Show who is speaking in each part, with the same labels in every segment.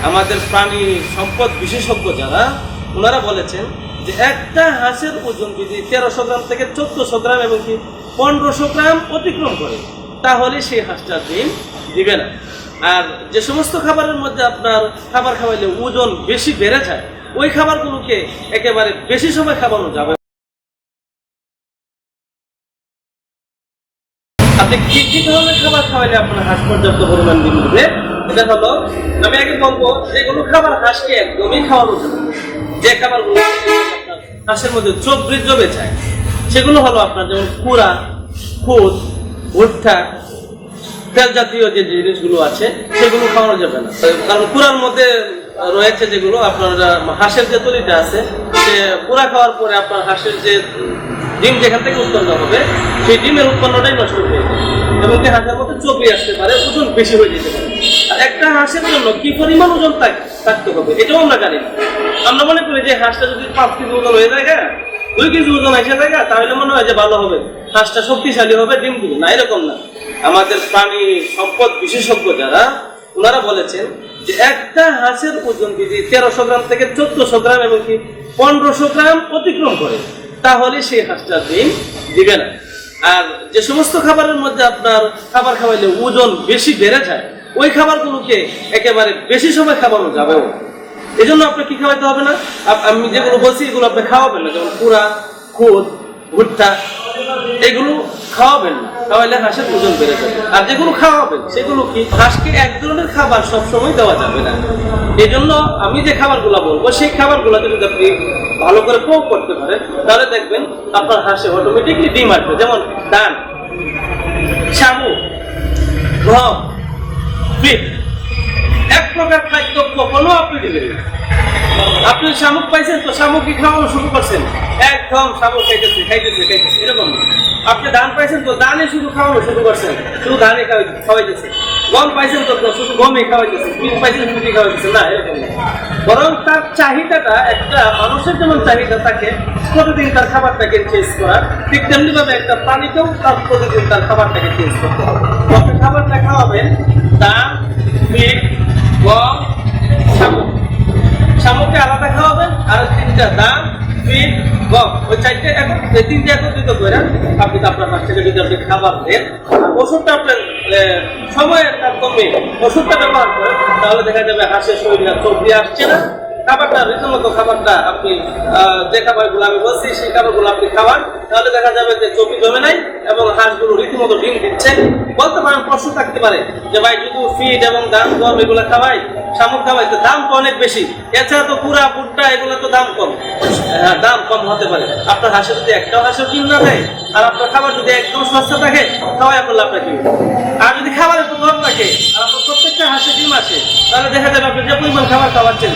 Speaker 1: আমাদের প্রাণী সম্পদ বিশেষজ্ঞ যারা ওনারা বলেছেন যে একটা হাঁসের ওজন যদি 1300 গ্রাম থেকে 1400 গ্রাম এবং কি 1500 গ্রাম অতিক্রম করে তাহলে সেই হাঁসটা ডিম দিবে না। আর যে সমস্ত খাবারের মধ্যে আপনার খাবার খাওয়াইলে ওজন বেশি বেড়ে যায় ওই খাবারগুলোকে একেবারে বেশি সময় খাওয়ানো যাবে। আপনি কি ধরনের খাবার খাওয়াইলে আপনার হাঁস পর্যাপ্ত পরিমাণ ডিম দিবে এটা হলো, আমি আগে বলবো যেগুলো খাবার হাঁসকে একদমই খাওয়ানো যাবে, যে খাবারগুলো হাঁসের মধ্যে চোখ বৃদ্ধ বেচায় সেগুলো হলো আপনার যেমন কুড়া, খুদ, ভুট্টা, তেল জাতীয় যে জিনিসগুলো আছে সেগুলো খাওয়ানো যাবে না। কারণ কুড়ার মধ্যে রয়েছে যেগুলো আপনার হাঁসের যে তলিটা আছে সে কুড়া খাওয়ার পরে আপনার হাঁসের যে ডিম যেখান থেকে উৎপন্ন হবে সেই ডিমের উৎপন্নটাই নষ্ট হয়ে যায় এবং কি হাঁসের মধ্যে চর্বি আসতে পারে, ওজন বেশি হয়ে যেতে পারে। আর একটা হাঁসের জন্য কি পরিমাণ ওজন থাকতে হবে এটাও আমরা জানি না। আমরা মনে করি যে হাঁসটা যদি 5 কেজি ওজন হয়ে যায় 2 কেজি ওজন এসে যায় তাহলে মনে হয় যে ভালো হবে, হাঁসটা শক্তিশালী হবে, ডিম দিবে না, এরকম না। আমাদের প্রাণী সম্পদ বিশেষজ্ঞ যারা ওনারা বলেছেন যে একটা হাঁসের ওজন যদি 1300 গ্রাম থেকে 1400 গ্রাম এবং কি 1500 গ্রাম অতিক্রম করে তাহলে সেই হাঁসটা ডিম দিবে না। আর যে সমস্ত খাবারের মধ্যে আপনার খাবার খাওয়াইলে ওজন বেশি বেড়ে যায় ওই খাবারগুলোকে একেবারে বেশি সময় খাওয়ানো যাবে। এই জন্য আপনার কি খাওয়াইতে হবে না, আমি যেগুলো বলছি এগুলো আপনি খাওয়াবেন না, যেমন কুড়া, খুদ, ভুট্টা এগুলো খাওয়াবেন না, খাওয়াইলে হাঁসের ওজন বেড়ে যাবে। আর যেগুলো খাওয়াবেন সেগুলো কি, হাঁসকে এক ধরনের খাবার সবসময় দেওয়া যাবে না। এই জন্য আমি যে খাবারগুলো বলবো সেই খাবারগুলো যদি আপনি ভালো করে প্রয়োগ করতে পারেন তাহলে দেখবেন আপনার হাঁসে অটোমেটিকলি ডিম আসবে। যেমন ধান, শামুক, গম, ফিট, এক প্রকার খাদ্য কখনো আপনি দিবেন না। আপনি শামুক পাইছেন তো শামুকই খাওয়ানো শুরু করছেন, একদম শামুক খাইতেছে এরকম। আপনি ধান পাইছেন তো ধানে শুধু খাওয়ানো শুরু করছেন, শুধু ধানে খাওয়াইতেছে। গম পাইছেন তো শুধু গমে খাওয়াইতেছে, পিঠ পাইছেন পিঠে খাওয়াইতেছে, না এরকম না। বরং তার চাহিদাটা, একটা মানুষের যেমন চাহিদা থাকে প্রতিদিন তার খাবারটাকে চেঞ্জ করা, ঠিক তেমনি ভাবে একটা প্রাণীকেও তার প্রতিদিন তার খাবারটাকে চেঞ্জ করতে হবে। আপনি খাবারটা খাওয়াবেন ধান, পিঠ, গম, শামুক। শামুককে আলাদা খাওয়াবেন আর 3টা ধান, পিঠ, গম, ওই 3টে একত্রিত করে আপনি আপনার হাঁসটাকে যদি আপনি খাবার দেন, ওষুধটা আপনার সময়ের কমে ওষুধটা ব্যবহার করেন তাহলে দেখা যাবে হাঁসের শরীরে চর্বি আসছে না। খাবারটা রীতিমতো খাবারটা আপনি যে খাবারগুলো আমি বলছি সেই খাবারগুলো আপনি খাওয়ান তাহলে দেখা যাবে যে চর্বি জমে নাই এবং হাঁসগুলো রীতিমতো ডিম দিচ্ছে। বলতে পারেন, প্রশ্ন থাকতে পারে যে ভাই শুধু ফিড এবং ধান, গম এগুলো খাওয়াই, শামুক খাওয়াই তো দাম তো অনেক বেশি, এছাড়া তো পুরা ভুট্টা এগুলো তো দাম কম। হ্যাঁ, দাম কম হতে পারে। আপনার হাঁসে যদি একটাও হাঁসের ডিম না দেয় আর আপনার খাবার যদি একদম সস্তা থাকে খাওয়াই আপনার লাভটা কি। আর যদি খাবারের একটু কম থাকে আর আপনার প্রত্যেকটা হাঁসের ডিম আসে তাহলে দেখা যাবে আপনি যে পরিমাণ খাবার খাওয়াচ্ছেন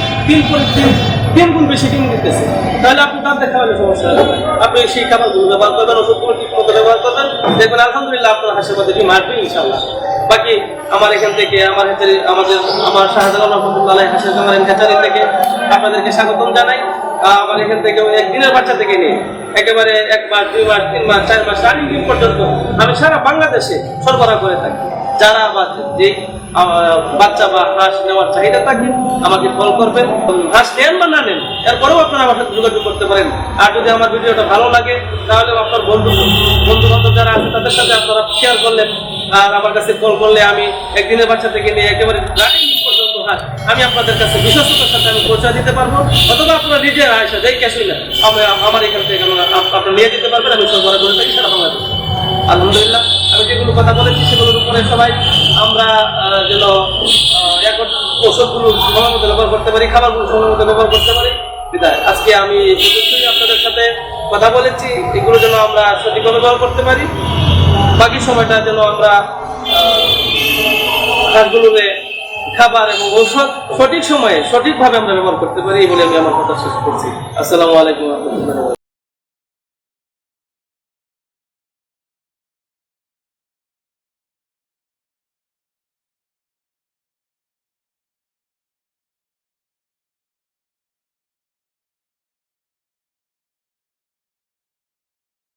Speaker 1: 3 গুণ বেশি ডিম দিতেছে, তাহলে আপনি দাম দেখাবেন সমস্যা হবে। আপনি সেই খাবারগুলো ব্যবহার করবেন, ওষুধগুলো ঠিক মতো ব্যবহার করবেন, দেখবেন আলহামদুলিল্লাহ আপনার হাঁসের মধ্যে ডিম আসবে ইনশাল্লাহ। বাকি আমার এখান থেকে আমার শাহজালাল রহমতুল্লাহ হাঁসের খামার হ্যাচারি থেকে আপনাদেরকে স্বাগতম জানাই। আমার এখান থেকে একদিনের বাচ্চা থেকে নিয়ে একেবারে 1 মাস, 2 মাস, 3 মাস, 4 মাস, রানিং ডিম পর্যন্ত আমি সারা বাংলাদেশে সরবরাহ করে থাকি। যারা আবার যে বাচ্চা বা হাঁস নেওয়ার চাহিদা থাকে আমাকে কল করবেন। হাঁস নেন বা না নেন এরপরেও আপনারা আমার সাথে যোগাযোগ করতে পারেন। আর যদি আমার ভিডিওটা ভালো লাগে তাহলে আপনার বন্ধু বান্ধব যারা আছে তাদের সাথে আপনারা শেয়ার করলেন। আর আমার কাছে কল করলে আমি একদিনের বাচ্চা থেকে নিয়ে একেবারে রানিং পর্যন্ত হাঁস আমি আপনাদের কাছে বিশ্বস্ততার সাথে আমি পৌঁছা দিতে পারবো। অথবা আপনারা নিজের আয়সা যাই ক্যাশ হইলে আমার এখান থেকে আপনারা নিয়ে যেতে পারবেন। আমি সরবরাহ করে থাকি সারা বাংলাদেশ। আলহামদুলিল্লাহ আমি যেগুলো কথা বলেছি সেগুলোর উপরে সবাই আমরা যেন ওষুধগুলো সময় মতো ব্যবহার করতে পারি, খাবারগুলো সময় মতো ব্যবহার করতে পারি। বিদায়। আজকে আমি আপনাদের সাথে কথা বলেছি, এগুলো যেন আমরা সঠিকভাবে ব্যবহার করতে পারি। বাকি সময়টা যেন আমরা কাজগুলোকে খাবার এবং ঔষধ সঠিক সময়ে সঠিকভাবে আমরা ব্যবহার করতে পারি, এই বলে আমি আমার কথা শেষ করছি। আসসালামু আলাইকুম।